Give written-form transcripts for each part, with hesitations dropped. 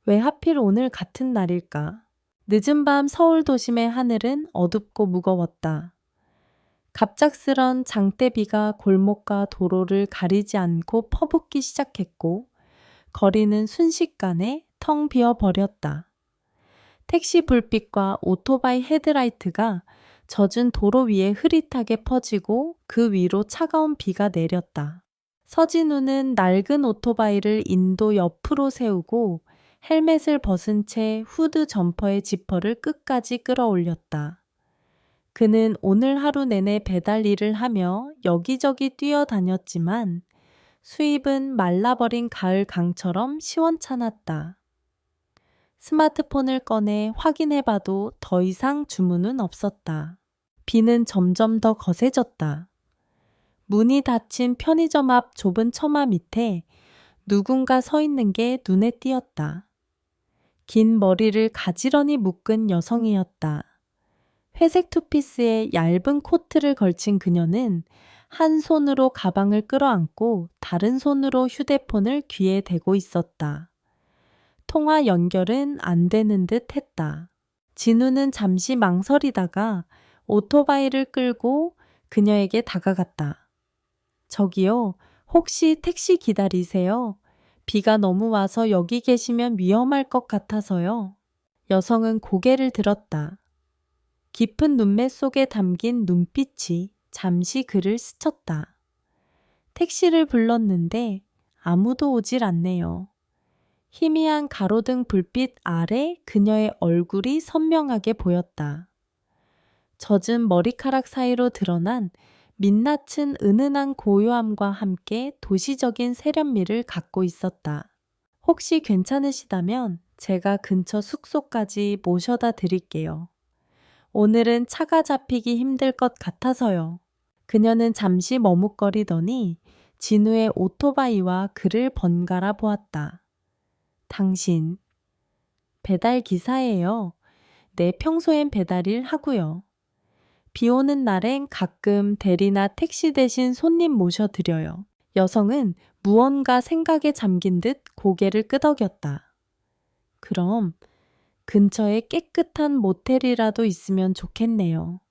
왜 하필 오늘 같은 날일까? 늦은 밤 서울 도심의 하늘은 어둡고 무거웠다. 갑작스런 장대비가 골목과 도로를 가리지 않고 퍼붓기 시작했고 거리는 순식간에 텅 비어 버렸다. 택시 불빛과 오토바이 헤드라이트가 젖은 도로 위에 흐릿하게 퍼지고 그 위로 차가운 비가 내렸다. 서진우는 낡은 오토바이를 인도 옆으로 세우고 헬멧을 벗은 채 후드 점퍼의 지퍼를 끝까지 끌어올렸다. 그는 오늘 하루 내내 배달 일을 하며 여기저기 뛰어다녔지만 수입은 말라버린 가을 강처럼 시원찮았다. 스마트폰을 꺼내 확인해봐도 더 이상 주문은 없었다. 비는 점점 더 거세졌다. 문이 닫힌 편의점 앞 좁은 처마 밑에 누군가 서 있는 게 눈에 띄었다. 긴 머리를 가지런히 묶은 여성이었다. 회색 투피스에 얇은 코트를 걸친 그녀는 한 손으로 가방을 끌어안고 다른 손으로 휴대폰을 귀에 대고 있었다. 통화 연결은 안 되는 듯 했다. 진우는 잠시 망설이다가 오토바이를 끌고 그녀에게 다가갔다. 저기요, 혹시 택시 기다리세요? 비가 너무 와서 여기 계시면 위험할 것 같아서요. 여성은 고개를 들었다. 깊은 눈매 속에 담긴 눈빛이 잠시 그를 스쳤다. 택시를 불렀는데 아무도 오질 않네요. 희미한 가로등 불빛 아래 그녀의 얼굴이 선명하게 보였다. 젖은 머리카락 사이로 드러난 민낯은 은은한 고요함과 함께 도시적인 세련미를 갖고 있었다. 혹시 괜찮으시다면 제가 근처 숙소까지 모셔다 드릴게요. 오늘은 차가 잡히기 힘들 것 같아서요. 그녀는 잠시 머뭇거리더니 진우의 오토바이와 그를 번갈아 보았다. 당신, 배달 기사예요. 네, 평소엔 배달일 하고요. 비 오는 날엔 가끔 대리나 택시 대신 손님 모셔드려요. 여성은 무언가 생각에 잠긴 듯 고개를 끄덕였다. 그럼 근처에 깨끗한 모텔이라도 있으면 좋겠네요.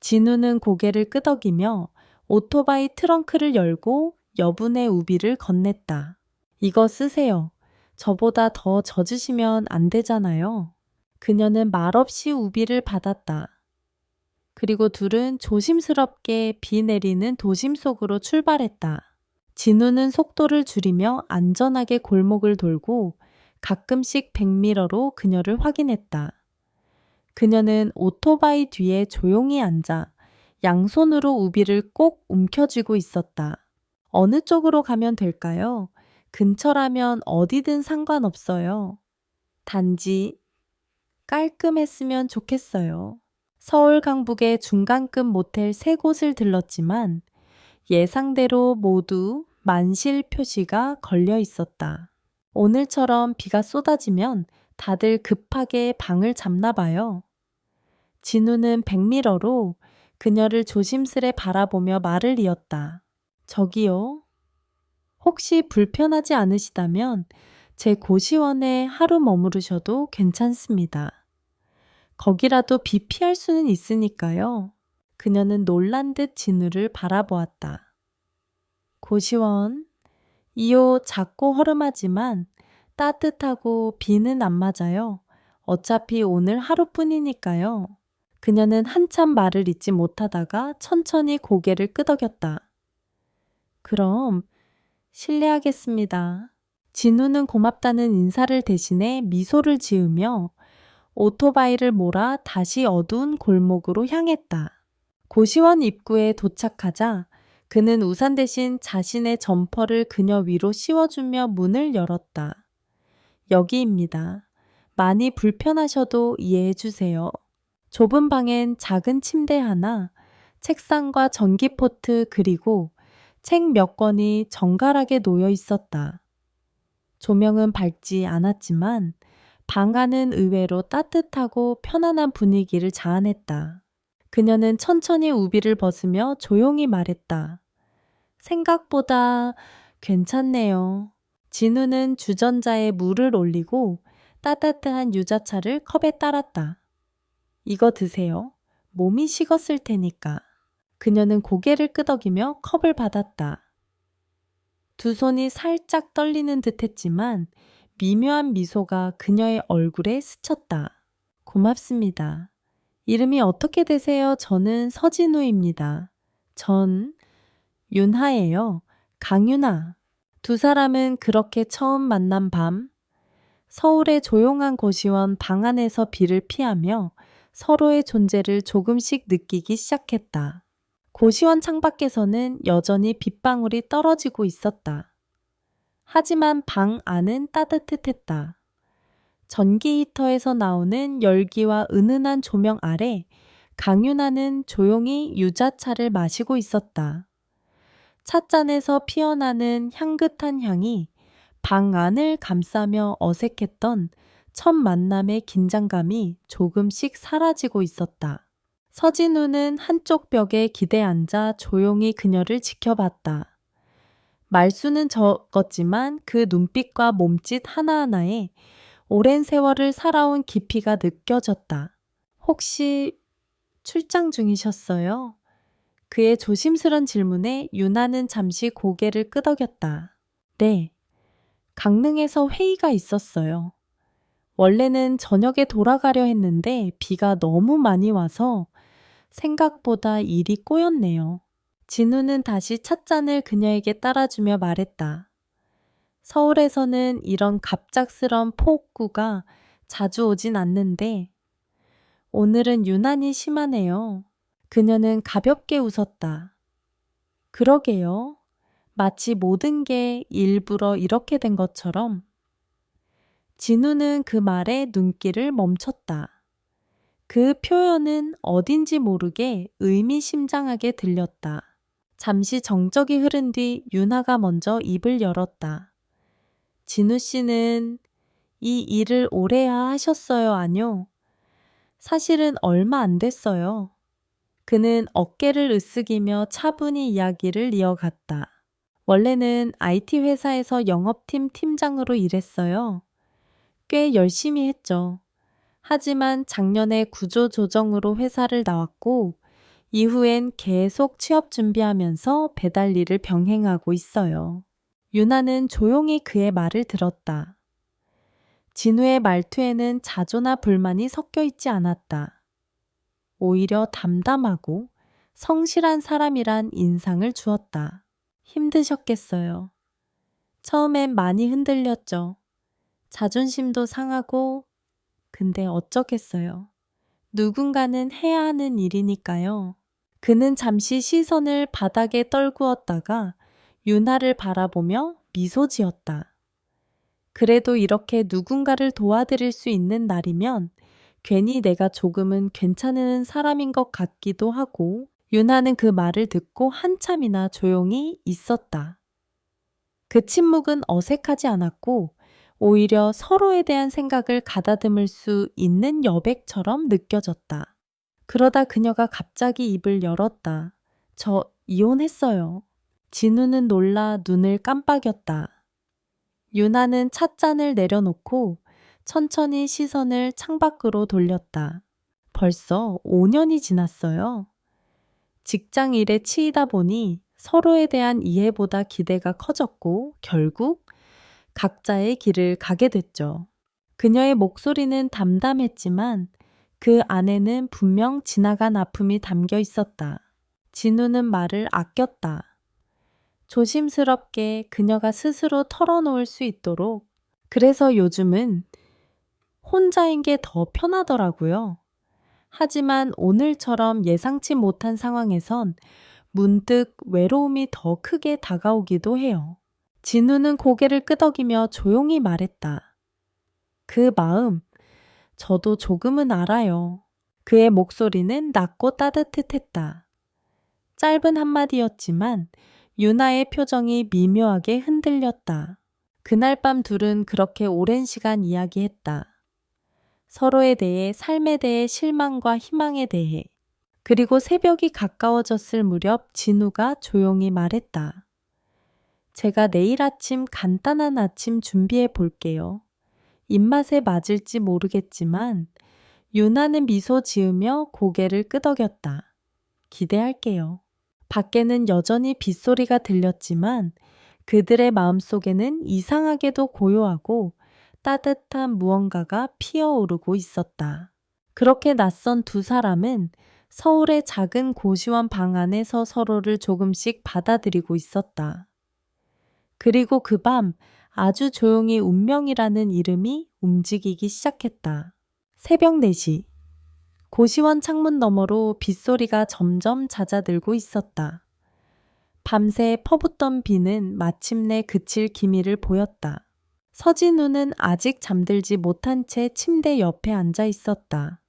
진우는 고개를 끄덕이며 오토바이 트렁크를 열고 여분의 우비를 건넸다. 이거 쓰세요. 저보다 더 젖으시면 안 되잖아요. 그녀는 말없이 우비를 받았다. 그리고 둘은 조심스럽게 비 내리는 도심 속으로 출발했다. 진우는 속도를 줄이며 안전하게 골목을 돌고 가끔씩 백미러로 그녀를 확인했다. 그녀는 오토바이 뒤에 조용히 앉아 양손으로 우비를 꼭 움켜쥐고 있었다. 어느 쪽으로 가면 될까요? 근처라면 어디든 상관없어요. 단지 깔끔했으면 좋겠어요. 서울 강북의 중간급 모텔 3곳을 들렀지만 예상대로 모두 만실 표시가 걸려 있었다. 오늘처럼 비가 쏟아지면 다들 급하게 방을 잡나 봐요. 진우는 백미러로 그녀를 조심스레 바라보며 말을 이었다. 저기요. 혹시 불편하지 않으시다면 제 고시원에 하루 머무르셔도 괜찮습니다. 거기라도 비 피할 수는 있으니까요. 그녀는 놀란 듯 진우를 바라보았다. 고시원, 이 옷 작고 허름하지만 따뜻하고 비는 안 맞아요. 어차피 오늘 하루뿐이니까요. 그녀는 한참 말을 잇지 못하다가 천천히 고개를 끄덕였다. 그럼 실례하겠습니다. 진우는 고맙다는 인사를 대신해 미소를 지으며 오토바이를 몰아 다시 어두운 골목으로 향했다. 고시원 입구에 도착하자 그는 우산 대신 자신의 점퍼를 그녀 위로 씌워주며 문을 열었다. 여기입니다. 많이 불편하셔도 이해해 주세요. 좁은 방엔 작은 침대 하나, 책상과 전기포트 그리고 책 몇 권이 정갈하게 놓여 있었다. 조명은 밝지 않았지만 방 안은 의외로 따뜻하고 편안한 분위기를 자아냈다. 그녀는 천천히 우비를 벗으며 조용히 말했다. 생각보다 괜찮네요. 진우는 주전자에 물을 올리고 따뜻한 유자차를 컵에 따랐다. 이거 드세요. 몸이 식었을 테니까. 그녀는 고개를 끄덕이며 컵을 받았다. 두 손이 살짝 떨리는 듯 했지만 미묘한 미소가 그녀의 얼굴에 스쳤다. 고맙습니다. 이름이 어떻게 되세요? 저는 서진우입니다. 전 윤하예요. 강윤하. 두 사람은 그렇게 처음 만난 밤, 서울의 조용한 고시원 방 안에서 비를 피하며 서로의 존재를 조금씩 느끼기 시작했다. 고시원 창밖에서는 여전히 빗방울이 떨어지고 있었다. 하지만 방 안은 따뜻했다. 전기 히터에서 나오는 열기와 은은한 조명 아래 강윤아는 조용히 유자차를 마시고 있었다. 찻잔에서 피어나는 향긋한 향이 방 안을 감싸며 어색했던 첫 만남의 긴장감이 조금씩 사라지고 있었다. 서진우는 한쪽 벽에 기대 앉아 조용히 그녀를 지켜봤다. 말수는 적었지만 그 눈빛과 몸짓 하나하나에 오랜 세월을 살아온 깊이가 느껴졌다. 혹시 출장 중이셨어요? 그의 조심스런 질문에 윤아는 잠시 고개를 끄덕였다. 네, 강릉에서 회의가 있었어요. 원래는 저녁에 돌아가려 했는데 비가 너무 많이 와서 생각보다 일이 꼬였네요. 진우는 다시 찻잔을 그녀에게 따라주며 말했다. 서울에서는 이런 갑작스런 폭우가 자주 오진 않는데 오늘은 유난히 심하네요. 그녀는 가볍게 웃었다. 그러게요. 마치 모든 게 일부러 이렇게 된 것처럼. 진우는 그 말에 눈길을 멈췄다. 그 표현은 어딘지 모르게 의미심장하게 들렸다. 잠시 정적이 흐른 뒤 윤하가 먼저 입을 열었다. 진우 씨는 이 일을 오래야 하셨어요, 아뇨? 사실은 얼마 안 됐어요. 그는 어깨를 으쓱이며 차분히 이야기를 이어갔다. 원래는 IT 회사에서 영업팀 팀장으로 일했어요. 꽤 열심히 했죠. 하지만 작년에 구조조정으로 회사를 나왔고 이후엔 계속 취업 준비하면서 배달 일을 병행하고 있어요. 유나는 조용히 그의 말을 들었다. 진우의 말투에는 자조나 불만이 섞여 있지 않았다. 오히려 담담하고 성실한 사람이란 인상을 주었다. 힘드셨겠어요. 처음엔 많이 흔들렸죠. 자존심도 상하고 근데 어쩌겠어요. 누군가는 해야 하는 일이니까요. 그는 잠시 시선을 바닥에 떨구었다가 윤하를 바라보며 미소 지었다. 그래도 이렇게 누군가를 도와드릴 수 있는 날이면 괜히 내가 조금은 괜찮은 사람인 것 같기도 하고 윤하는 그 말을 듣고 한참이나 조용히 있었다. 그 침묵은 어색하지 않았고 오히려 서로에 대한 생각을 가다듬을 수 있는 여백처럼 느껴졌다. 그러다 그녀가 갑자기 입을 열었다. 저 이혼했어요. 진우는 놀라 눈을 깜빡였다. 윤하는 찻잔을 내려놓고 천천히 시선을 창밖으로 돌렸다. 벌써 5년이 지났어요. 직장 일에 치이다 보니 서로에 대한 이해보다 기대가 커졌고 결국 각자의 길을 가게 됐죠. 그녀의 목소리는 담담했지만 그 안에는 분명 지나간 아픔이 담겨 있었다. 진우는 말을 아꼈다. 조심스럽게 그녀가 스스로 털어놓을 수 있도록. 그래서 요즘은 혼자인 게 더 편하더라고요. 하지만 오늘처럼 예상치 못한 상황에선 문득 외로움이 더 크게 다가오기도 해요. 진우는 고개를 끄덕이며 조용히 말했다. 그 마음, 저도 조금은 알아요. 그의 목소리는 낮고 따뜻했다. 짧은 한마디였지만 유나의 표정이 미묘하게 흔들렸다. 그날 밤 둘은 그렇게 오랜 시간 이야기했다. 서로에 대해, 삶에 대해, 실망과 희망에 대해. 그리고 새벽이 가까워졌을 무렵 진우가 조용히 말했다. 제가 내일 아침 간단한 아침 준비해 볼게요. 입맛에 맞을지 모르겠지만 유나는 미소 지으며 고개를 끄덕였다. 기대할게요. 밖에는 여전히 빗소리가 들렸지만 그들의 마음속에는 이상하게도 고요하고 따뜻한 무언가가 피어오르고 있었다. 그렇게 낯선 두 사람은 서울의 작은 고시원 방 안에서 서로를 조금씩 받아들이고 있었다. 그리고 그 밤 아주 조용히 운명이라는 이름이 움직이기 시작했다. 새벽 4시. 고시원 창문 너머로 빗소리가 점점 잦아들고 있었다. 밤새 퍼붓던 비는 마침내 그칠 기미를 보였다. 서진우는 아직 잠들지 못한 채 침대 옆에 앉아 있었다.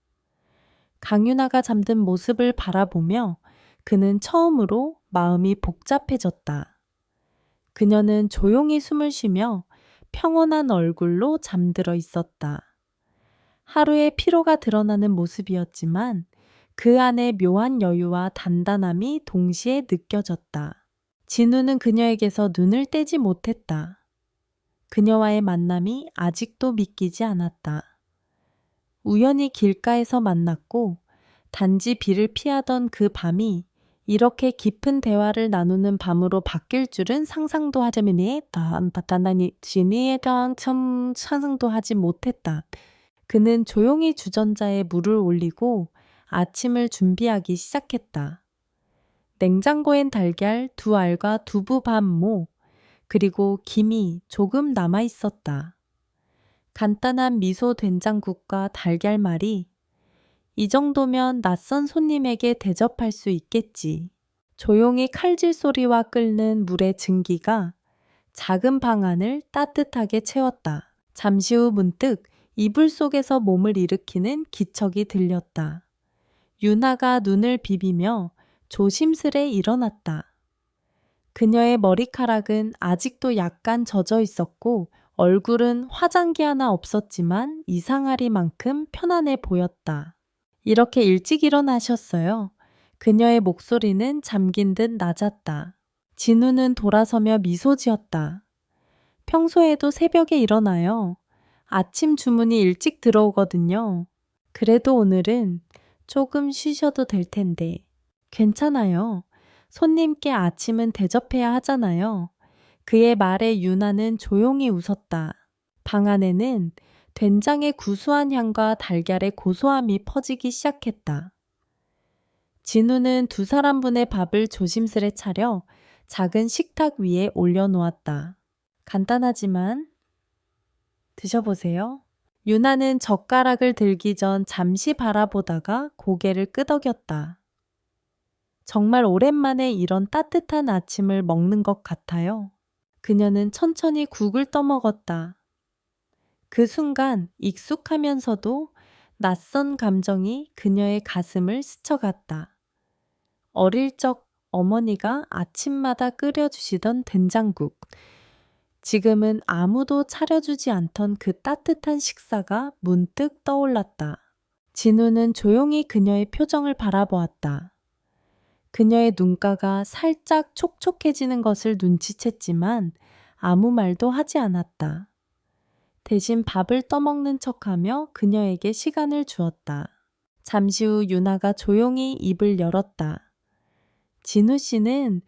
강윤아가 잠든 모습을 바라보며 그는 처음으로 마음이 복잡해졌다. 그녀는 조용히 숨을 쉬며 평온한 얼굴로 잠들어 있었다. 하루의 피로가 드러나는 모습이었지만 그 안에 묘한 여유와 단단함이 동시에 느껴졌다. 진우는 그녀에게서 눈을 떼지 못했다. 그녀와의 만남이 아직도 믿기지 않았다. 우연히 길가에서 만났고 단지 비를 피하던 그 밤이 이렇게 깊은 대화를 나누는 밤으로 바뀔 줄은 상상도 하지 못했다. 그는 조용히 주전자에 물을 올리고 아침을 준비하기 시작했다. 냉장고엔 달걀 2알과 두부 반모, 그리고 김이 조금 남아 있었다. 간단한 미소 된장국과 달걀말이 이 정도면 낯선 손님에게 대접할 수 있겠지. 조용히 칼질 소리와 끓는 물의 증기가 작은 방 안을 따뜻하게 채웠다. 잠시 후 문득 이불 속에서 몸을 일으키는 기척이 들렸다. 유나가 눈을 비비며 조심스레 일어났다. 그녀의 머리카락은 아직도 약간 젖어 있었고 얼굴은 화장기 하나 없었지만 이상하리만큼 편안해 보였다. 이렇게 일찍 일어나셨어요. 그녀의 목소리는 잠긴 듯 낮았다. 진우는 돌아서며 미소 지었다. 평소에도 새벽에 일어나요. 아침 주문이 일찍 들어오거든요. 그래도 오늘은 조금 쉬셔도 될 텐데. 괜찮아요. 손님께 아침은 대접해야 하잖아요. 그의 말에 유나는 조용히 웃었다. 방 안에는 된장의 구수한 향과 달걀의 고소함이 퍼지기 시작했다. 진우는 2사람분의 밥을 조심스레 차려 작은 식탁 위에 올려놓았다. 간단하지만 드셔보세요. 유나는 젓가락을 들기 전 잠시 바라보다가 고개를 끄덕였다. 정말 오랜만에 이런 따뜻한 아침을 먹는 것 같아요. 그녀는 천천히 국을 떠먹었다. 그 순간 익숙하면서도 낯선 감정이 그녀의 가슴을 스쳐갔다. 어릴 적 어머니가 아침마다 끓여주시던 된장국. 지금은 아무도 차려주지 않던 그 따뜻한 식사가 문득 떠올랐다. 진우는 조용히 그녀의 표정을 바라보았다. 그녀의 눈가가 살짝 촉촉해지는 것을 눈치챘지만 아무 말도 하지 않았다. 대신 밥을 떠먹는 척하며 그녀에게 시간을 주었다. 잠시 후 유나가 조용히 입을 열었다. 진우 씨는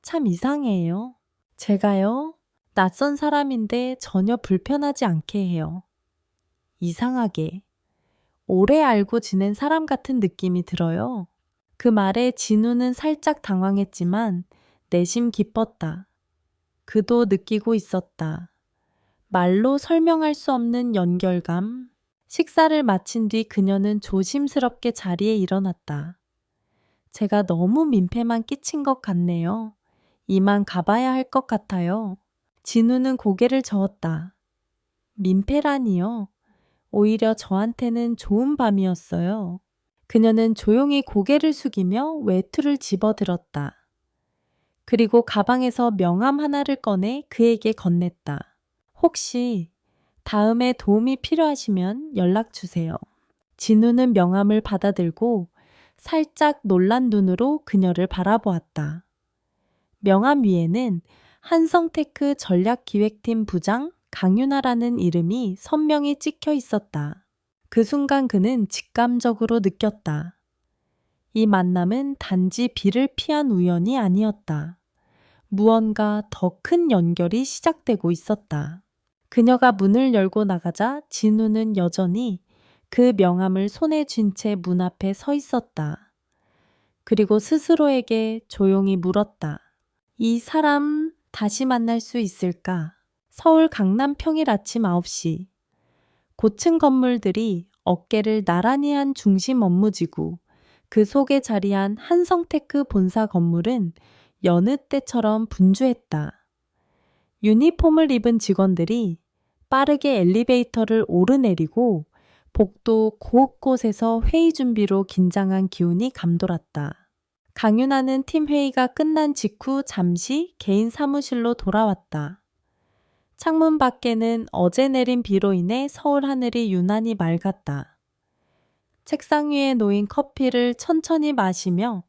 참 이상해요. 제가요? 낯선 사람인데 전혀 불편하지 않게 해요. 이상하게. 오래 알고 지낸 사람 같은 느낌이 들어요. 그 말에 진우는 살짝 당황했지만 내심 기뻤다. 그도 느끼고 있었다. 말로 설명할 수 없는 연결감. 식사를 마친 뒤 그녀는 조심스럽게 자리에 일어났다. 제가 너무 민폐만 끼친 것 같네요. 이만 가봐야 할 것 같아요. 진우는 고개를 저었다. 민폐라니요. 오히려 저한테는 좋은 밤이었어요. 그녀는 조용히 고개를 숙이며 외투를 집어들었다. 그리고 가방에서 명함 하나를 꺼내 그에게 건넸다. 혹시 다음에 도움이 필요하시면 연락 주세요. 진우는 명함을 받아들고 살짝 놀란 눈으로 그녀를 바라보았다. 명함 위에는 한성테크 전략기획팀 부장 강윤아라는 이름이 선명히 찍혀 있었다. 그 순간 그는 직감적으로 느꼈다. 이 만남은 단지 비를 피한 우연이 아니었다. 무언가 더 큰 연결이 시작되고 있었다. 그녀가 문을 열고 나가자 진우는 여전히 그 명함을 손에 쥔 채 문 앞에 서 있었다. 그리고 스스로에게 조용히 물었다. 이 사람 다시 만날 수 있을까? 서울 강남 평일 아침 9시. 고층 건물들이 어깨를 나란히 한 중심 업무지구, 그 속에 자리한 한성테크 본사 건물은 여느 때처럼 분주했다. 유니폼을 입은 직원들이 빠르게 엘리베이터를 오르내리고 복도 곳곳에서 회의 준비로 긴장한 기운이 감돌았다. 강윤아는 팀 회의가 끝난 직후 잠시 개인 사무실로 돌아왔다. 창문 밖에는 어제 내린 비로 인해 서울 하늘이 유난히 맑았다. 책상 위에 놓인 커피를 천천히 마시며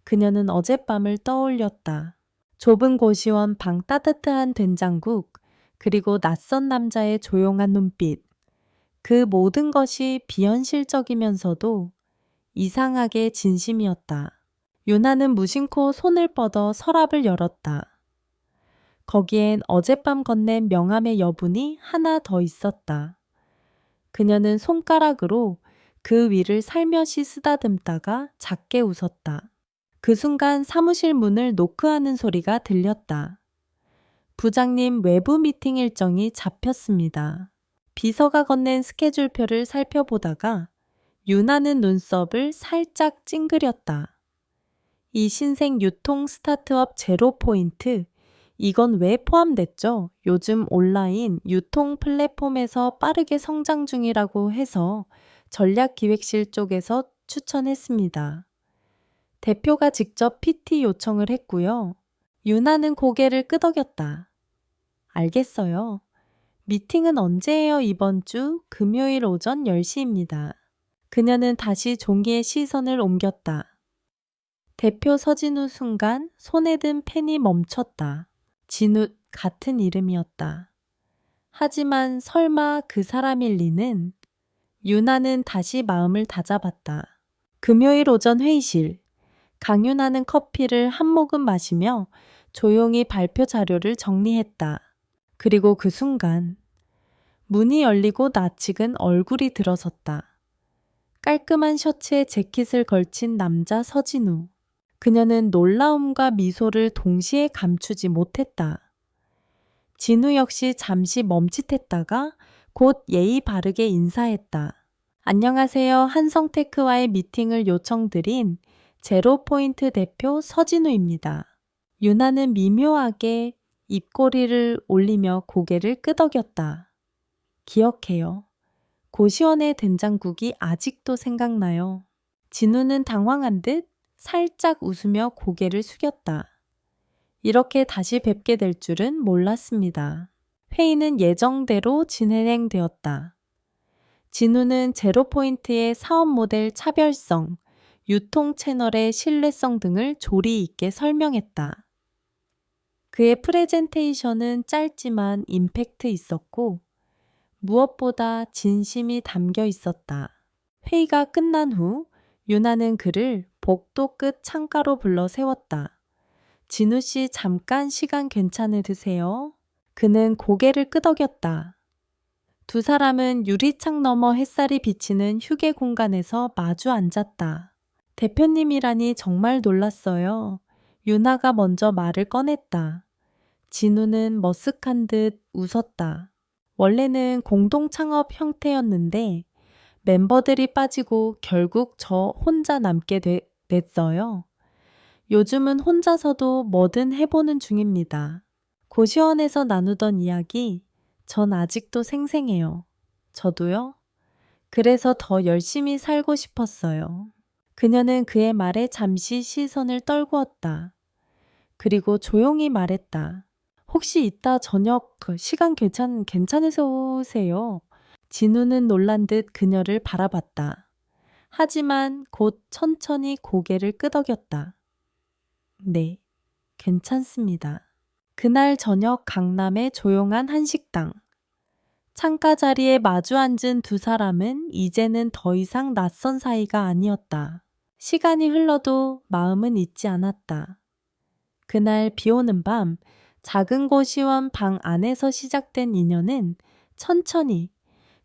그녀는 어젯밤을 떠올렸다. 좁은 고시원 방 따뜻한 된장국, 그리고 낯선 남자의 조용한 눈빛. 그 모든 것이 비현실적이면서도 이상하게 진심이었다. 유나는 무심코 손을 뻗어 서랍을 열었다. 거기엔 어젯밤 건넨 명함의 여분이 하나 더 있었다. 그녀는 손가락으로 그 위를 살며시 쓰다듬다가 작게 웃었다. 그 순간 사무실 문을 노크하는 소리가 들렸다. 부장님 외부 미팅 일정이 잡혔습니다. 비서가 건넨 스케줄표를 살펴보다가 유나는 눈썹을 살짝 찡그렸다. 이 신생 유통 스타트업 제로포인트, 이건 왜 포함됐죠? 요즘 온라인 유통 플랫폼에서 빠르게 성장 중이라고 해서 전략기획실 쪽에서 추천했습니다. 대표가 직접 PT 요청을 했고요. 유나는 고개를 끄덕였다. 알겠어요. 미팅은 언제예요? 이번 주 금요일 오전 10시입니다. 그녀는 다시 종이에 시선을 옮겼다. 대표 서진우 순간 손에 든 펜이 멈췄다. 진우 같은 이름이었다. 하지만 설마 그 사람일 리는? 유나는 다시 마음을 다잡았다. 금요일 오전 회의실. 강윤아는 커피를 한 모금 마시며 조용히 발표 자료를 정리했다. 그리고 그 순간 문이 열리고 낯익은 얼굴이 들어섰다. 깔끔한 셔츠에 재킷을 걸친 남자 서진우. 그녀는 놀라움과 미소를 동시에 감추지 못했다. 진우 역시 잠시 멈칫했다가 곧 예의 바르게 인사했다. 안녕하세요. 한성테크와의 미팅을 요청드린 제로포인트 대표 서진우입니다. 유나는 미묘하게 입꼬리를 올리며 고개를 끄덕였다. 기억해요. 고시원의 된장국이 아직도 생각나요. 진우는 당황한 듯 살짝 웃으며 고개를 숙였다. 이렇게 다시 뵙게 될 줄은 몰랐습니다. 회의는 예정대로 진행되었다. 진우는 제로포인트의 사업 모델 차별성, 유통 채널의 신뢰성 등을 조리 있게 설명했다. 그의 프레젠테이션은 짧지만 임팩트 있었고 무엇보다 진심이 담겨 있었다. 회의가 끝난 후 유나는 그를 복도 끝 창가로 불러 세웠다. 진우 씨 잠깐 시간 괜찮으세요? 그는 고개를 끄덕였다. 두 사람은 유리창 너머 햇살이 비치는 휴게 공간에서 마주 앉았다. 대표님이라니 정말 놀랐어요. 유나가 먼저 말을 꺼냈다. 진우는 머쓱한 듯 웃었다. 원래는 공동 창업 형태였는데 멤버들이 빠지고 결국 저 혼자 남게 됐어요. 요즘은 혼자서도 뭐든 해보는 중입니다. 고시원에서 나누던 이야기, 전 아직도 생생해요. 저도요. 그래서 더 열심히 살고 싶었어요. 그녀는 그의 말에 잠시 시선을 떨구었다. 그리고 조용히 말했다. 혹시 이따 저녁 시간 괜찮으세요? 진우는 놀란 듯 그녀를 바라봤다. 하지만 곧 천천히 고개를 끄덕였다. 네, 괜찮습니다. 그날 저녁 강남의 조용한 한식당. 창가 자리에 마주 앉은 두 사람은 이제는 더 이상 낯선 사이가 아니었다. 시간이 흘러도 마음은 잊지 않았다. 그날 비 오는 밤 작은 고시원 방 안에서 시작된 인연은 천천히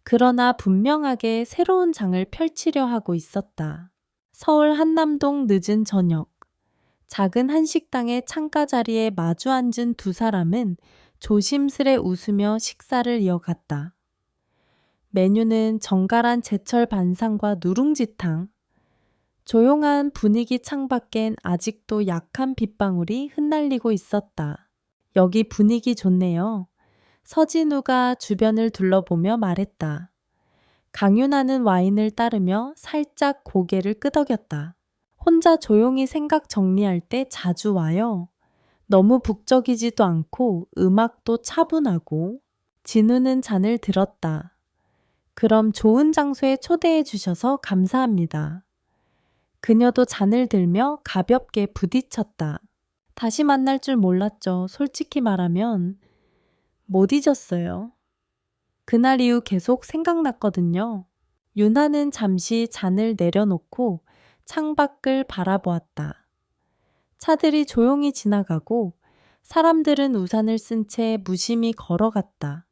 그러나 분명하게 새로운 장을 펼치려 하고 있었다. 서울 한남동 늦은 저녁. 작은 한식당의 창가 자리에 마주 앉은 두 사람은 조심스레 웃으며 식사를 이어갔다. 메뉴는 정갈한 제철 반상과 누룽지탕. 조용한 분위기 창밖엔 아직도 약한 빗방울이 흩날리고 있었다. 여기 분위기 좋네요. 서진우가 주변을 둘러보며 말했다. 강윤아는 와인을 따르며 살짝 고개를 끄덕였다. 혼자 조용히 생각 정리할 때 자주 와요. 너무 북적이지도 않고 음악도 차분하고. 진우는 잔을 들었다. 그럼 좋은 장소에 초대해 주셔서 감사합니다. 그녀도 잔을 들며 가볍게 부딪혔다. 다시 만날 줄 몰랐죠. 솔직히 말하면 못 잊었어요. 그날 이후 계속 생각났거든요. 윤하는 잠시 잔을 내려놓고 창밖을 바라보았다. 차들이 조용히 지나가고 사람들은 우산을 쓴 채 무심히 걸어갔다.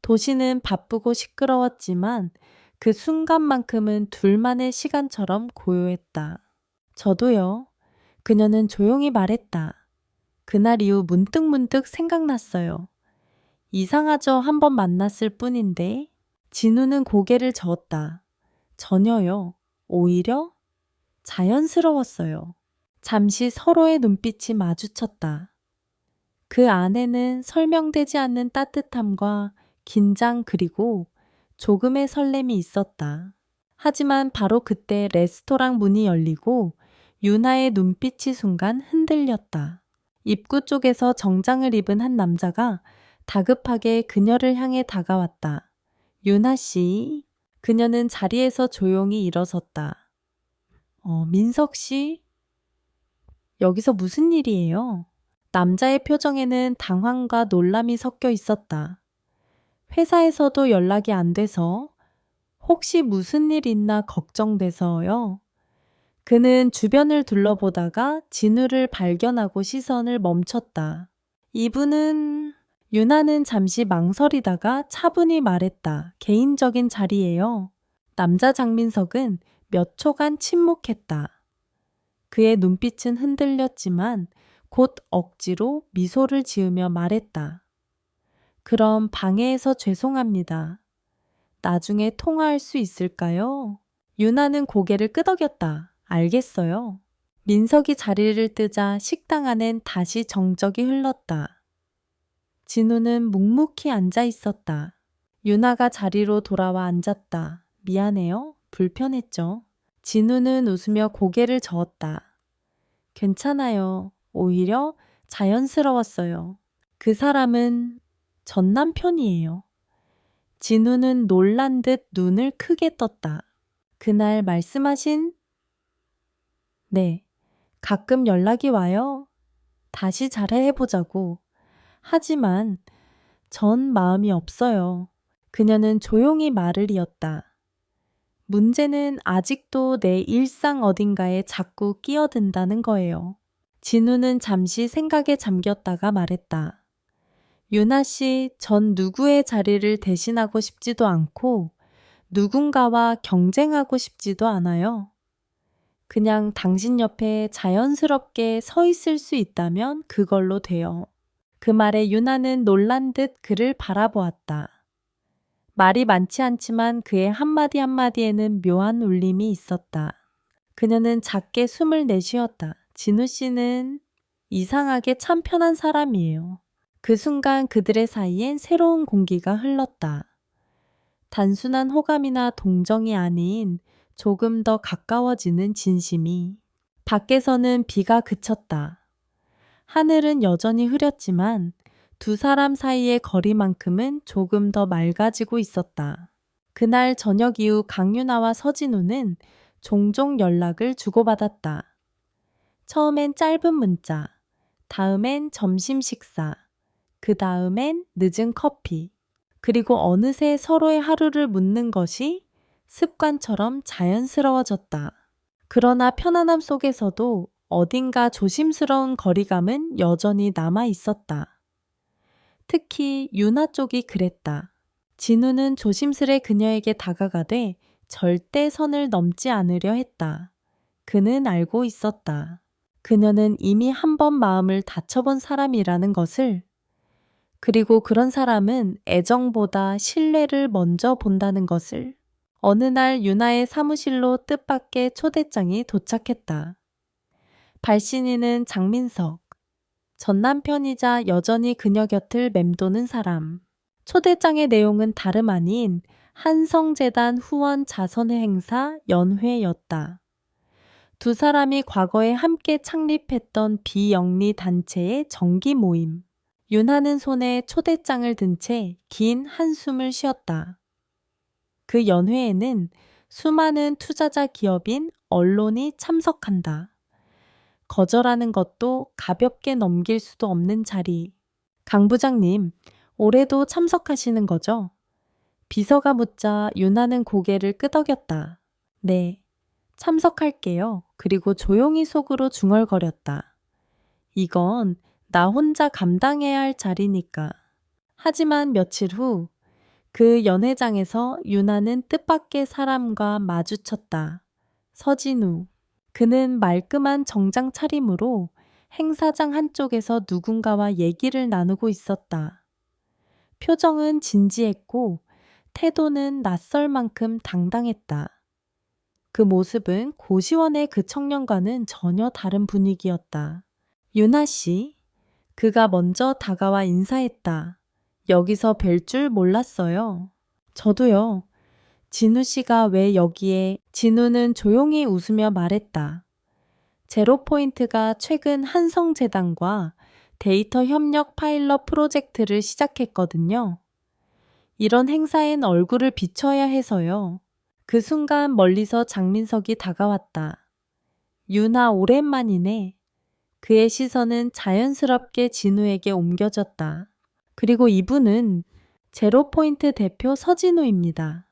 도시는 바쁘고 시끄러웠지만 그 순간만큼은 둘만의 시간처럼 고요했다. 저도요. 그녀는 조용히 말했다. 그날 이후 문득문득 생각났어요. 이상하죠. 한번 만났을 뿐인데. 진우는 고개를 저었다. 전혀요. 오히려 자연스러웠어요. 잠시 서로의 눈빛이 마주쳤다. 그 안에는 설명되지 않는 따뜻함과 긴장 그리고 조금의 설렘이 있었다. 하지만 바로 그때 레스토랑 문이 열리고 윤하의 눈빛이 순간 흔들렸다. 입구 쪽에서 정장을 입은 한 남자가 다급하게 그녀를 향해 다가왔다. 윤하 씨. 그녀는 자리에서 조용히 일어섰다. 민석 씨? 여기서 무슨 일이에요? 남자의 표정에는 당황과 놀람이 섞여 있었다. 회사에서도 연락이 안 돼서 혹시 무슨 일 있나 걱정돼서요. 그는 주변을 둘러보다가 진우를 발견하고 시선을 멈췄다. 이분은... 윤하는 잠시 망설이다가 차분히 말했다. 개인적인 자리예요. 남자 장민석은 몇 초간 침묵했다. 그의 눈빛은 흔들렸지만 곧 억지로 미소를 지으며 말했다. 그럼 방해해서 죄송합니다. 나중에 통화할 수 있을까요? 윤하는 고개를 끄덕였다. 알겠어요. 민석이 자리를 뜨자 식당 안엔 다시 정적이 흘렀다. 진우는 묵묵히 앉아 있었다. 윤하가 자리로 돌아와 앉았다. 미안해요. 불편했죠. 진우는 웃으며 고개를 저었다. 괜찮아요. 오히려 자연스러웠어요. 그 사람은 전 남편이에요. 진우는 놀란 듯 눈을 크게 떴다. 그날 말씀하신? 네. 가끔 연락이 와요. 다시 잘해보자고. 하지만 전 마음이 없어요. 그녀는 조용히 말을 이었다. 문제는 아직도 내 일상 어딘가에 자꾸 끼어든다는 거예요. 진우는 잠시 생각에 잠겼다가 말했다. 윤하 씨, 전 누구의 자리를 대신하고 싶지도 않고 누군가와 경쟁하고 싶지도 않아요. 그냥 당신 옆에 자연스럽게 서 있을 수 있다면 그걸로 돼요. 그 말에 윤하는 놀란 듯 그를 바라보았다. 말이 많지 않지만 그의 한마디 한마디에는 묘한 울림이 있었다. 그녀는 작게 숨을 내쉬었다. 진우 씨는 이상하게 참 편한 사람이에요. 그 순간 그들의 사이엔 새로운 공기가 흘렀다. 단순한 호감이나 동정이 아닌 조금 더 가까워지는 진심이. 밖에서는 비가 그쳤다. 하늘은 여전히 흐렸지만 두 사람 사이의 거리만큼은 조금 더 맑아지고 있었다. 그날 저녁 이후 강윤아와 서진우는 종종 연락을 주고받았다. 처음엔 짧은 문자, 다음엔 점심 식사, 그 다음엔 늦은 커피, 그리고 어느새 서로의 하루를 묻는 것이 습관처럼 자연스러워졌다. 그러나 편안함 속에서도 어딘가 조심스러운 거리감은 여전히 남아 있었다. 특히 유나 쪽이 그랬다. 진우는 조심스레 그녀에게 다가가되 절대 선을 넘지 않으려 했다. 그는 알고 있었다. 그녀는 이미 한 번 마음을 다쳐본 사람이라는 것을. 그리고 그런 사람은 애정보다 신뢰를 먼저 본다는 것을. 어느 날 유나의 사무실로 뜻밖의 초대장이 도착했다. 발신인은 장민석, 전 남편이자 여전히 그녀 곁을 맴도는 사람. 초대장의 내용은 다름 아닌 한성재단 후원 자선회 행사 연회였다. 두 사람이 과거에 함께 창립했던 비영리 단체의 정기 모임. 윤하는 손에 초대장을 든 채 긴 한숨을 쉬었다. 그 연회에는 수많은 투자자 기업인 언론이 참석한다. 거절하는 것도 가볍게 넘길 수도 없는 자리. 강 부장님, 올해도 참석하시는 거죠? 비서가 묻자 윤하는 고개를 끄덕였다. 네, 참석할게요. 그리고 조용히 속으로 중얼거렸다. 이건 나 혼자 감당해야 할 자리니까. 하지만 며칠 후 그 연회장에서 윤하는 뜻밖의 사람과 마주쳤다. 서진우. 그는 말끔한 정장 차림으로 행사장 한쪽에서 누군가와 얘기를 나누고 있었다. 표정은 진지했고 태도는 낯설 만큼 당당했다. 그 모습은 고시원의 그 청년과는 전혀 다른 분위기였다. 윤하 씨, 그가 먼저 다가와 인사했다. 여기서 뵐 줄 몰랐어요. 저도요. 진우 씨가 왜 여기에? 진우는 조용히 웃으며 말했다. 제로포인트가 최근 한성재단과 데이터 협력 파일럿 프로젝트를 시작했거든요. 이런 행사엔 얼굴을 비춰야 해서요. 그 순간 멀리서 장민석이 다가왔다. 유나 오랜만이네. 그의 시선은 자연스럽게 진우에게 옮겨졌다. 그리고 이분은 제로포인트 대표 서진우입니다.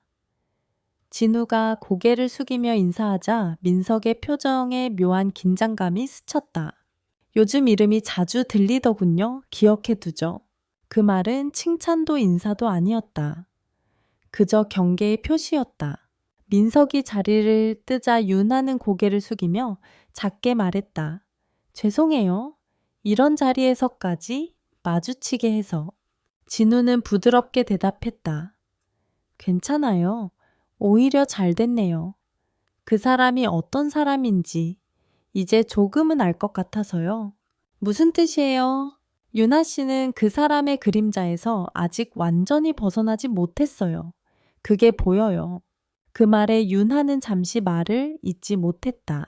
진우가 고개를 숙이며 인사하자 민석의 표정에 묘한 긴장감이 스쳤다. 요즘 이름이 자주 들리더군요. 기억해두죠. 그 말은 칭찬도 인사도 아니었다. 그저 경계의 표시였다. 민석이 자리를 뜨자 윤하는 고개를 숙이며 작게 말했다. 죄송해요. 이런 자리에서까지 마주치게 해서. 진우는 부드럽게 대답했다. 괜찮아요. 오히려 잘 됐네요. 그 사람이 어떤 사람인지 이제 조금은 알 것 같아서요. 무슨 뜻이에요? 유나 씨는 그 사람의 그림자에서 아직 완전히 벗어나지 못했어요. 그게 보여요. 그 말에 윤하는 잠시 말을 잇지 못했다.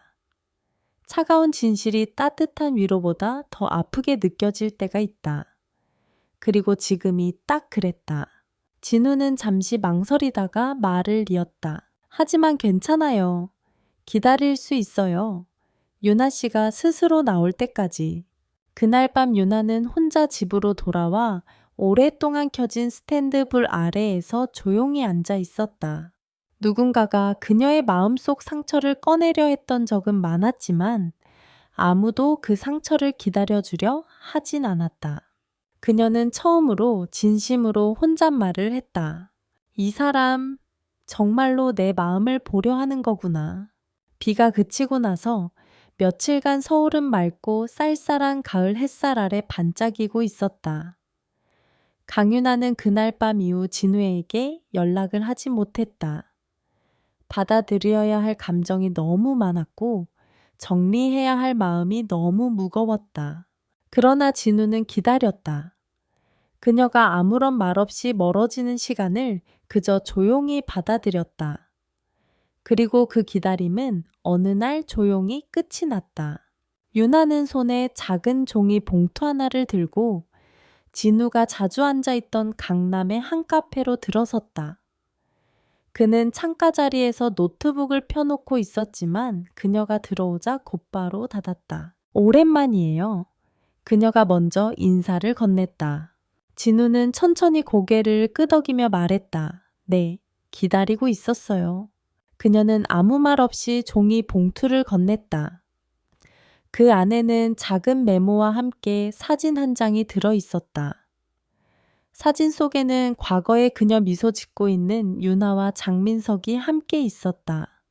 차가운 진실이 따뜻한 위로보다 더 아프게 느껴질 때가 있다. 그리고 지금이 딱 그랬다. 진우는 잠시 망설이다가 말을 이었다. 하지만 괜찮아요. 기다릴 수 있어요. 유나 씨가 스스로 나올 때까지. 그날 밤 유나는 혼자 집으로 돌아와 오랫동안 켜진 스탠드 불 아래에서 조용히 앉아 있었다. 누군가가 그녀의 마음속 상처를 꺼내려 했던 적은 많았지만 아무도 그 상처를 기다려주려 하진 않았다. 그녀는 처음으로 진심으로 혼잣말을 했다. 이 사람 정말로 내 마음을 보려 하는 거구나. 비가 그치고 나서 며칠간 서울은 맑고 쌀쌀한 가을 햇살 아래 반짝이고 있었다. 강윤아는 그날 밤 이후 진우에게 연락을 하지 못했다. 받아들여야 할 감정이 너무 많았고 정리해야 할 마음이 너무 무거웠다. 그러나 진우는 기다렸다. 그녀가 아무런 말 없이 멀어지는 시간을 그저 조용히 받아들였다. 그리고 그 기다림은 어느 날 조용히 끝이 났다. 윤하는 손에 작은 종이 봉투 하나를 들고 진우가 자주 앉아있던 강남의 한 카페로 들어섰다. 그는 창가 자리에서 노트북을 펴놓고 있었지만 그녀가 들어오자 곧바로 닫았다. 오랜만이에요. 그녀가 먼저 인사를 건넸다. 진우는 천천히 고개를 끄덕이며 말했다. 네, 기다리고 있었어요. 그녀는 아무 말 없이 종이 봉투를 건넸다. 그 안에는 작은 메모와 함께 사진 한 장이 들어 있었다. 사진 속에는 과거에 그녀 미소 짓고 있는 유나와 장민석이 함께 있었다.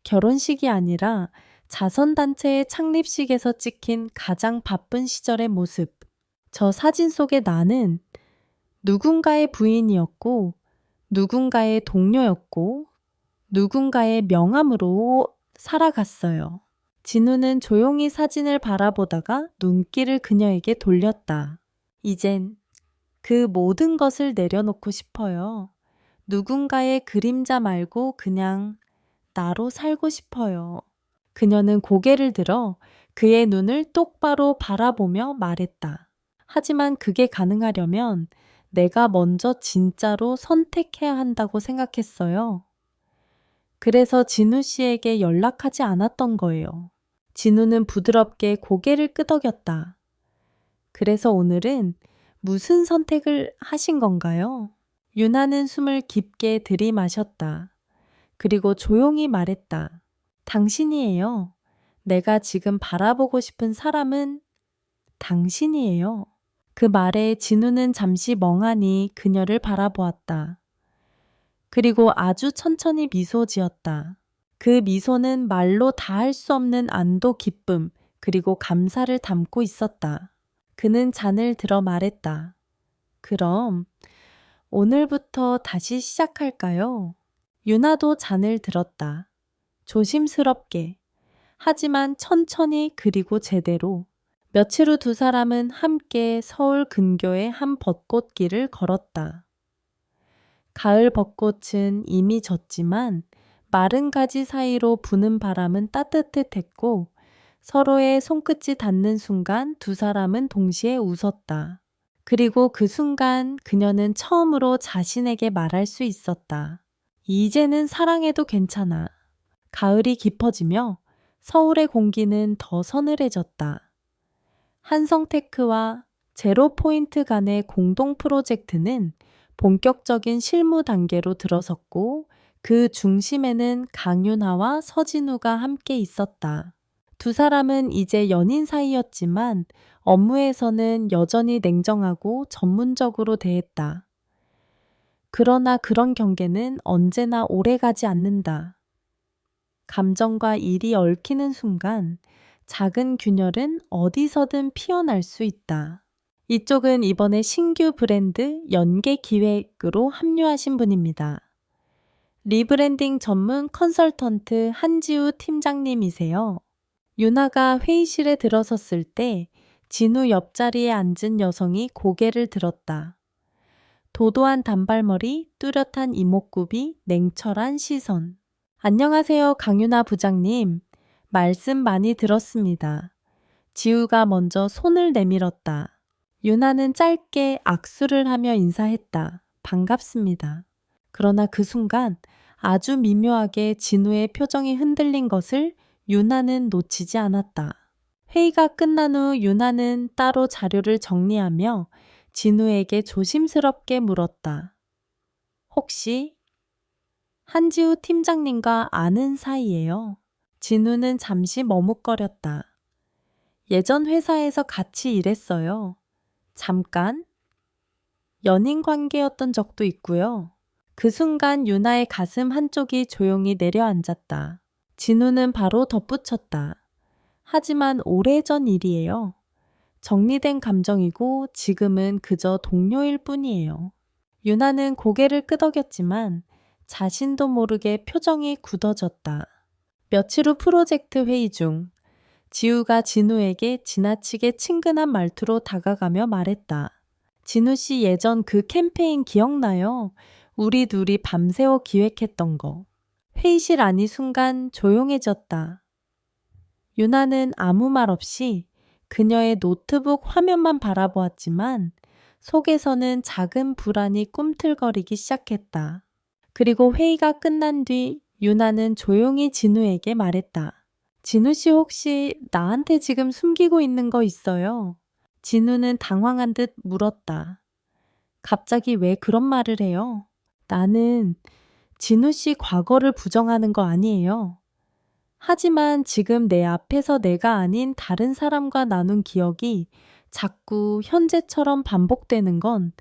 결혼식이 아니라 자선단체의 창립식에서 찍힌 가장 바쁜 시절의 모습. 저 사진 속의 나는 누군가의 부인이었고, 누군가의 동료였고, 누군가의 명함으로 살아갔어요. 진우는 조용히 사진을 바라보다가 눈길을 그녀에게 돌렸다. 이젠 그 모든 것을 내려놓고 싶어요. 누군가의 그림자 말고 그냥 나로 살고 싶어요. 그녀는 고개를 들어 그의 눈을 똑바로 바라보며 말했다. 하지만 그게 가능하려면 내가 먼저 진짜로 선택해야 한다고 생각했어요. 그래서 진우 씨에게 연락하지 않았던 거예요. 진우는 부드럽게 고개를 끄덕였다. 그래서 오늘은 무슨 선택을 하신 건가요? 유나는 숨을 깊게 들이마셨다. 그리고 조용히 말했다. 당신이에요. 내가 지금 바라보고 싶은 사람은 당신이에요. 그 말에 진우는 잠시 멍하니 그녀를 바라보았다. 그리고 아주 천천히 미소 지었다. 그 미소는 말로 다 할 수 없는 안도, 기쁨, 그리고 감사를 담고 있었다. 그는 잔을 들어 말했다. 그럼 오늘부터 다시 시작할까요? 유나도 잔을 들었다. 조심스럽게, 하지만 천천히 그리고 제대로. 며칠 후 두 사람은 함께 서울 근교의 한 벚꽃길을 걸었다. 가을 벚꽃은 이미 졌지만 마른 가지 사이로 부는 바람은 따뜻했고 서로의 손끝이 닿는 순간 두 사람은 동시에 웃었다. 그리고 그 순간 그녀는 처음으로 자신에게 말할 수 있었다. 이제는 사랑해도 괜찮아. 가을이 깊어지며 서울의 공기는 더 서늘해졌다. 한성테크와 제로포인트 간의 공동 프로젝트는 본격적인 실무 단계로 들어섰고 그 중심에는 강윤하와 서진우가 함께 있었다. 두 사람은 이제 연인 사이였지만 업무에서는 여전히 냉정하고 전문적으로 대했다. 그러나 그런 경계는 언제나 오래가지 않는다. 감정과 일이 얽히는 순간 작은 균열은 어디서든 피어날 수 있다. 이쪽은 이번에 신규 브랜드 연계 기획으로 합류하신 분입니다. 리브랜딩 전문 컨설턴트 한지우 팀장님이세요. 유나가 회의실에 들어섰을 때 진우 옆자리에 앉은 여성이 고개를 들었다. 도도한 단발머리, 뚜렷한 이목구비, 냉철한 시선. 안녕하세요, 강유나 부장님. 말씀 많이 들었습니다. 지우가 먼저 손을 내밀었다. 유나는 짧게 악수를 하며 인사했다. 반갑습니다. 그러나 그 순간 아주 미묘하게 진우의 표정이 흔들린 것을 유나는 놓치지 않았다. 회의가 끝난 후 유나는 따로 자료를 정리하며 진우에게 조심스럽게 물었다. 혹시 한지우 팀장님과 아는 사이예요? 진우는 잠시 머뭇거렸다. 예전 회사에서 같이 일했어요. 잠깐 연인 관계였던 적도 있고요. 그 순간 유나의 가슴 한쪽이 조용히 내려앉았다. 진우는 바로 덧붙였다. 하지만 오래전 일이에요. 정리된 감정이고 지금은 그저 동료일 뿐이에요. 유나는 고개를 끄덕였지만 자신도 모르게 표정이 굳어졌다. 며칠 후 프로젝트 회의 중 지우가 진우에게 지나치게 친근한 말투로 다가가며 말했다. 진우 씨 예전 그 캠페인 기억나요? 우리 둘이 밤새워 기획했던 거. 회의실 안이 순간 조용해졌다. 유나는 아무 말 없이 그녀의 노트북 화면만 바라보았지만 속에서는 작은 불안이 꿈틀거리기 시작했다. 그리고 회의가 끝난 뒤 유나는 조용히 진우에게 말했다. 진우 씨 혹시 나한테 지금 숨기고 있는 거 있어요? 진우는 당황한 듯 물었다. 갑자기 왜 그런 말을 해요? 나는 진우 씨 과거를 부정하는 거 아니에요. 하지만 지금 내 앞에서 내가 아닌 다른 사람과 나눈 기억이 자꾸 현재처럼 반복되는 건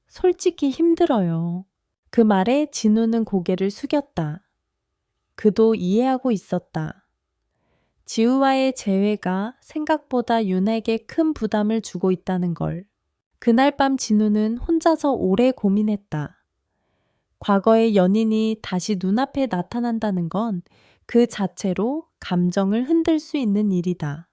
솔직히 힘들어요. 그 말에 진우는 고개를 숙였다. 그도 이해하고 있었다. 지우와의 재회가 생각보다 윤에게 큰 부담을 주고 있다는 걸. 그날 밤 진우는 혼자서 오래 고민했다. 과거의 연인이 다시 눈앞에 나타난다는 건 그 자체로 감정을 흔들 수 있는 일이다.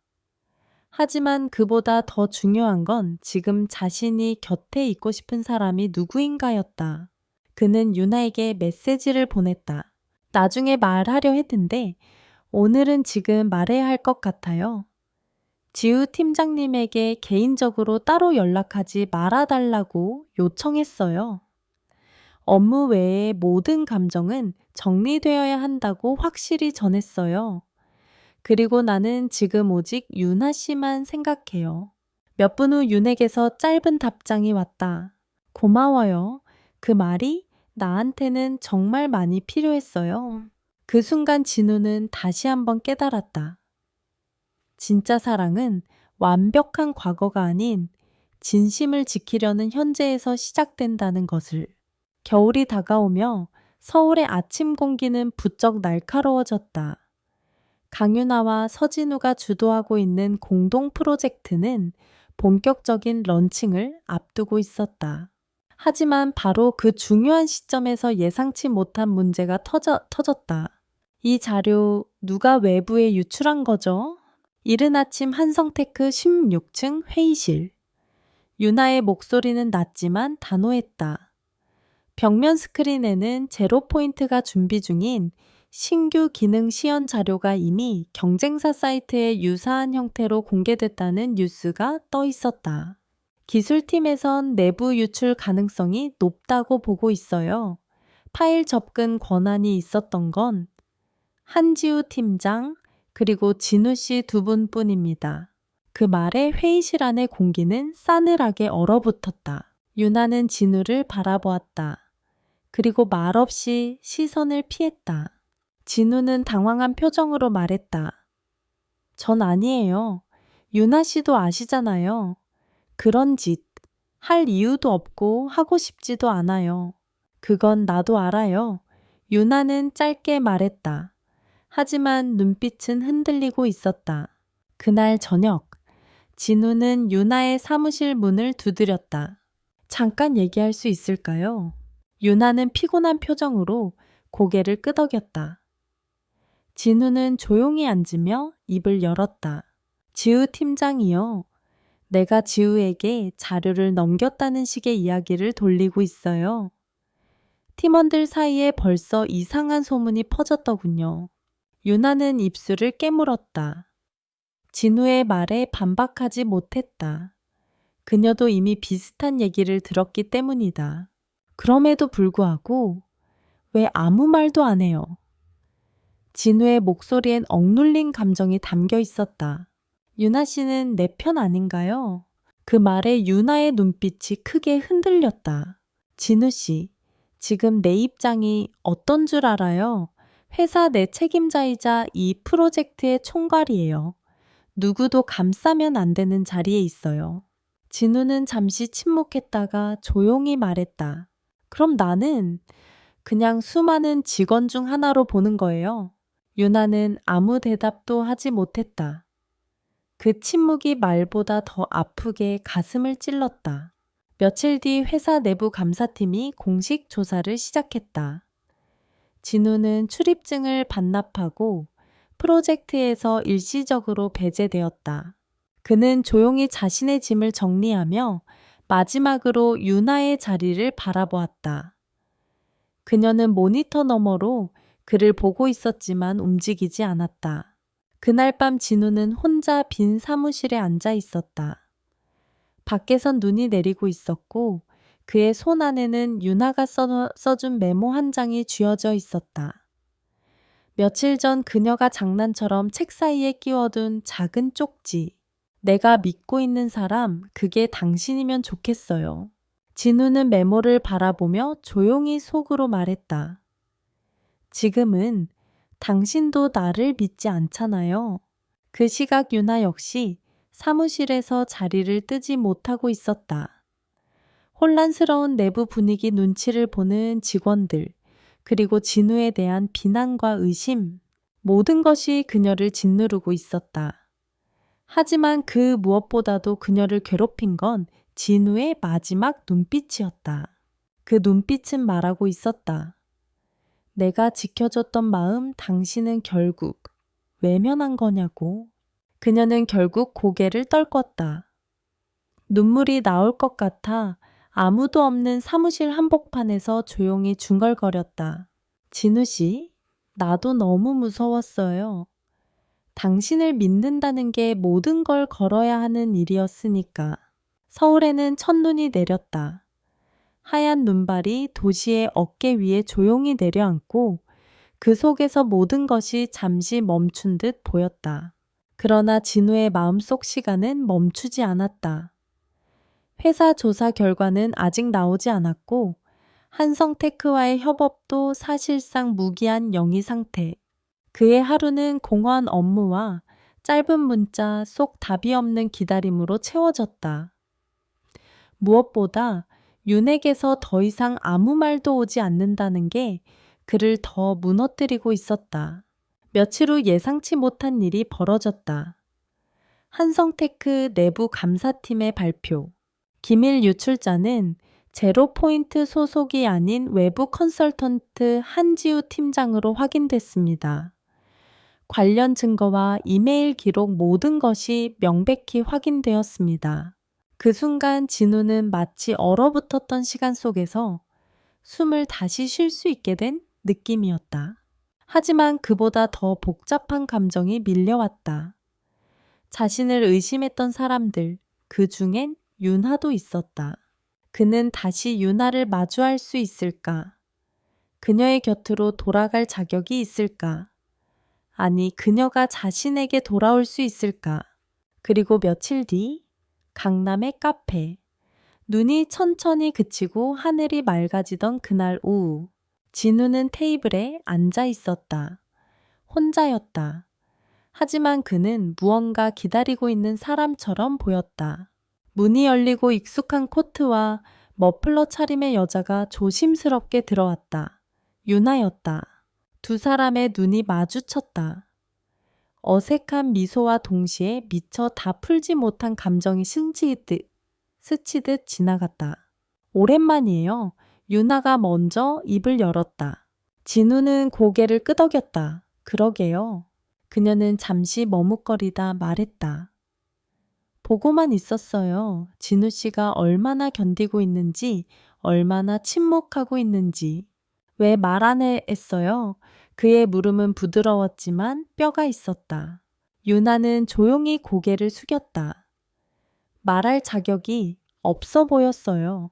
하지만 그보다 더 중요한 건 지금 자신이 곁에 있고 싶은 사람이 누구인가였다. 그는 유나에게 메시지를 보냈다. 나중에 말하려 했는데 오늘은 지금 말해야 할 것 같아요. 지우 팀장님에게 개인적으로 따로 연락하지 말아달라고 요청했어요. 업무 외의 모든 감정은 정리되어야 한다고 확실히 전했어요. 그리고 나는 지금 오직 윤아 씨만 생각해요. 몇 분 후 윤에게서 짧은 답장이 왔다. 고마워요. 그 말이 나한테는 정말 많이 필요했어요. 그 순간 진우는 다시 한번 깨달았다. 진짜 사랑은 완벽한 과거가 아닌 진심을 지키려는 현재에서 시작된다는 것을. 겨울이 다가오며 서울의 아침 공기는 부쩍 날카로워졌다. 강윤아와 서진우가 주도하고 있는 공동 프로젝트는 본격적인 런칭을 앞두고 있었다. 하지만 바로 그 중요한 시점에서 예상치 못한 문제가 터졌다. 이 자료 누가 외부에 유출한 거죠? 이른 아침 한성테크 16층 회의실. 윤아의 목소리는 낮지만 단호했다. 벽면 스크린에는 제로 포인트가 준비 중인 신규 기능 시연 자료가 이미 경쟁사 사이트에 유사한 형태로 공개됐다는 뉴스가 떠 있었다. 기술팀에선 내부 유출 가능성이 높다고 보고 있어요. 파일 접근 권한이 있었던 건 한지우 팀장 그리고 진우 씨 두 분뿐입니다. 그 말에 회의실 안의 공기는 싸늘하게 얼어붙었다. 유나는 진우를 바라보았다. 그리고 말없이 시선을 피했다. 진우는 당황한 표정으로 말했다. 전 아니에요. 유나 씨도 아시잖아요. 그런 짓 할 이유도 없고 하고 싶지도 않아요. 그건 나도 알아요. 유나는 짧게 말했다. 하지만 눈빛은 흔들리고 있었다. 그날 저녁, 진우는 유나의 사무실 문을 두드렸다. 잠깐 얘기할 수 있을까요? 유나는 피곤한 표정으로 고개를 끄덕였다. 진우는 조용히 앉으며 입을 열었다. 지우 팀장이요. 내가 지우에게 자료를 넘겼다는 식의 이야기를 돌리고 있어요. 팀원들 사이에 벌써 이상한 소문이 퍼졌더군요. 유나는 입술을 깨물었다. 진우의 말에 반박하지 못했다. 그녀도 이미 비슷한 얘기를 들었기 때문이다. 그럼에도 불구하고 왜 아무 말도 안 해요? 진우의 목소리엔 억눌린 감정이 담겨 있었다. 유나 씨는 내 편 아닌가요? 그 말에 유나의 눈빛이 크게 흔들렸다. 진우 씨, 지금 내 입장이 어떤 줄 알아요? 회사 내 책임자이자 이 프로젝트의 총괄이에요. 누구도 감싸면 안 되는 자리에 있어요. 진우는 잠시 침묵했다가 조용히 말했다. 그럼 나는 그냥 수많은 직원 중 하나로 보는 거예요. 유나는 아무 대답도 하지 못했다. 그 침묵이 말보다 더 아프게 가슴을 찔렀다. 며칠 뒤 회사 내부 감사팀이 공식 조사를 시작했다. 진우는 출입증을 반납하고 프로젝트에서 일시적으로 배제되었다. 그는 조용히 자신의 짐을 정리하며 마지막으로 유나의 자리를 바라보았다. 그녀는 모니터 너머로 그를 보고 있었지만 움직이지 않았다. 그날 밤 진우는 혼자 빈 사무실에 앉아 있었다. 밖에선 눈이 내리고 있었고 그의 손 안에는 유나가 써준 메모 한 장이 쥐어져 있었다. 며칠 전 그녀가 장난처럼 책 사이에 끼워둔 작은 쪽지. 내가 믿고 있는 사람, 그게 당신이면 좋겠어요. 진우는 메모를 바라보며 조용히 속으로 말했다. 지금은 당신도 나를 믿지 않잖아요. 그 시각 유나 역시 사무실에서 자리를 뜨지 못하고 있었다. 혼란스러운 내부 분위기 눈치를 보는 직원들, 그리고 진우에 대한 비난과 의심, 모든 것이 그녀를 짓누르고 있었다. 하지만 그 무엇보다도 그녀를 괴롭힌 건 진우의 마지막 눈빛이었다. 그 눈빛은 말하고 있었다. 내가 지켜줬던 마음 당신은 결국 외면한 거냐고. 그녀는 결국 고개를 떨궜다. 눈물이 나올 것 같아 아무도 없는 사무실 한복판에서 조용히 중얼거렸다. 진우 씨, 나도 너무 무서웠어요. 당신을 믿는다는 게 모든 걸 걸어야 하는 일이었으니까. 서울에는 첫눈이 내렸다. 하얀 눈발이 도시의 어깨 위에 조용히 내려앉고 그 속에서 모든 것이 잠시 멈춘 듯 보였다. 그러나 진우의 마음속 시간은 멈추지 않았다. 회사 조사 결과는 아직 나오지 않았고 한성테크와의 협업도 사실상 무기한 영위 상태. 그의 하루는 공허한 업무와 짧은 문자 속 답이 없는 기다림으로 채워졌다. 무엇보다 윤에게서 더 이상 아무 말도 오지 않는다는 게 그를 더 무너뜨리고 있었다. 며칠 후 예상치 못한 일이 벌어졌다. 한성테크 내부 감사팀의 발표. 기밀 유출자는 제로포인트 소속이 아닌 외부 컨설턴트 한지우 팀장으로 확인됐습니다. 관련 증거와 이메일 기록 모든 것이 명백히 확인되었습니다. 그 순간 진우는 마치 얼어붙었던 시간 속에서 숨을 다시 쉴 수 있게 된 느낌이었다. 하지만 그보다 더 복잡한 감정이 밀려왔다. 자신을 의심했던 사람들, 그 중엔 윤하도 있었다. 그는 다시 윤하를 마주할 수 있을까? 그녀의 곁으로 돌아갈 자격이 있을까? 아니, 그녀가 자신에게 돌아올 수 있을까? 그리고 며칠 뒤, 강남의 카페. 눈이 천천히 그치고 하늘이 맑아지던 그날 오후, 진우는 테이블에 앉아 있었다. 혼자였다. 하지만 그는 무언가 기다리고 있는 사람처럼 보였다. 문이 열리고 익숙한 코트와 머플러 차림의 여자가 조심스럽게 들어왔다. 유나였다. 두 사람의 눈이 마주쳤다. 어색한 미소와 동시에 미처 다 풀지 못한 감정이 스치듯 지나갔다. 오랜만이에요. 유나가 먼저 입을 열었다. 진우는 고개를 끄덕였다. 그러게요. 그녀는 잠시 머뭇거리다 말했다. 보고만 있었어요. 진우 씨가 얼마나 견디고 있는지, 얼마나 침묵하고 있는지. 왜 말 안 했어요? 그의 물음은 부드러웠지만 뼈가 있었다. 유나는 조용히 고개를 숙였다. 말할 자격이 없어 보였어요.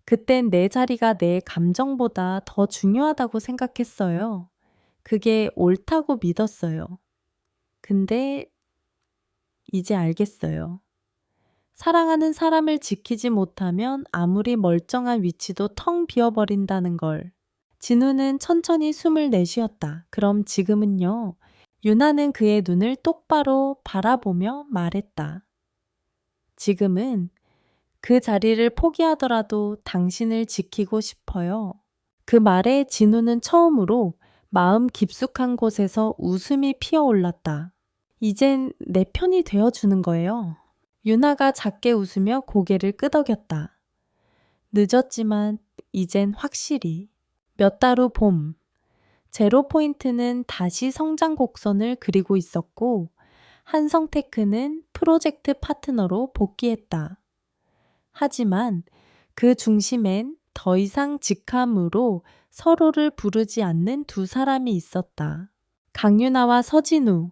그땐 내 자리가 내 감정보다 더 중요하다고 생각했어요. 그게 옳다고 믿었어요. 근데 이제 알겠어요. 사랑하는 사람을 지키지 못하면 아무리 멀쩡한 위치도 텅 비어버린다는 걸. 진우는 천천히 숨을 내쉬었다. 그럼 지금은요? 유나는 그의 눈을 똑바로 바라보며 말했다. 지금은 그 자리를 포기하더라도 당신을 지키고 싶어요. 그 말에 진우는 처음으로 마음 깊숙한 곳에서 웃음이 피어올랐다. 이젠 내 편이 되어주는 거예요. 유나가 작게 웃으며 고개를 끄덕였다. 늦었지만 이젠 확실히. 몇 달 후 봄, 제로포인트는 다시 성장 곡선을 그리고 있었고 한성테크는 프로젝트 파트너로 복귀했다. 하지만 그 중심엔 더 이상 직함으로 서로를 부르지 않는 두 사람이 있었다. 강유나와 서진우.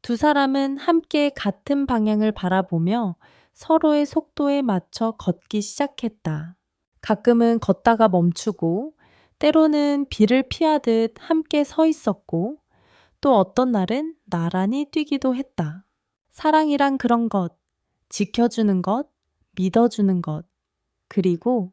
두 사람은 함께 같은 방향을 바라보며 서로의 속도에 맞춰 걷기 시작했다. 가끔은 걷다가 멈추고 때로는 비를 피하듯 함께 서 있었고, 또 어떤 날은 나란히 뛰기도 했다. 사랑이란 그런 것, 지켜주는 것, 믿어주는 것, 그리고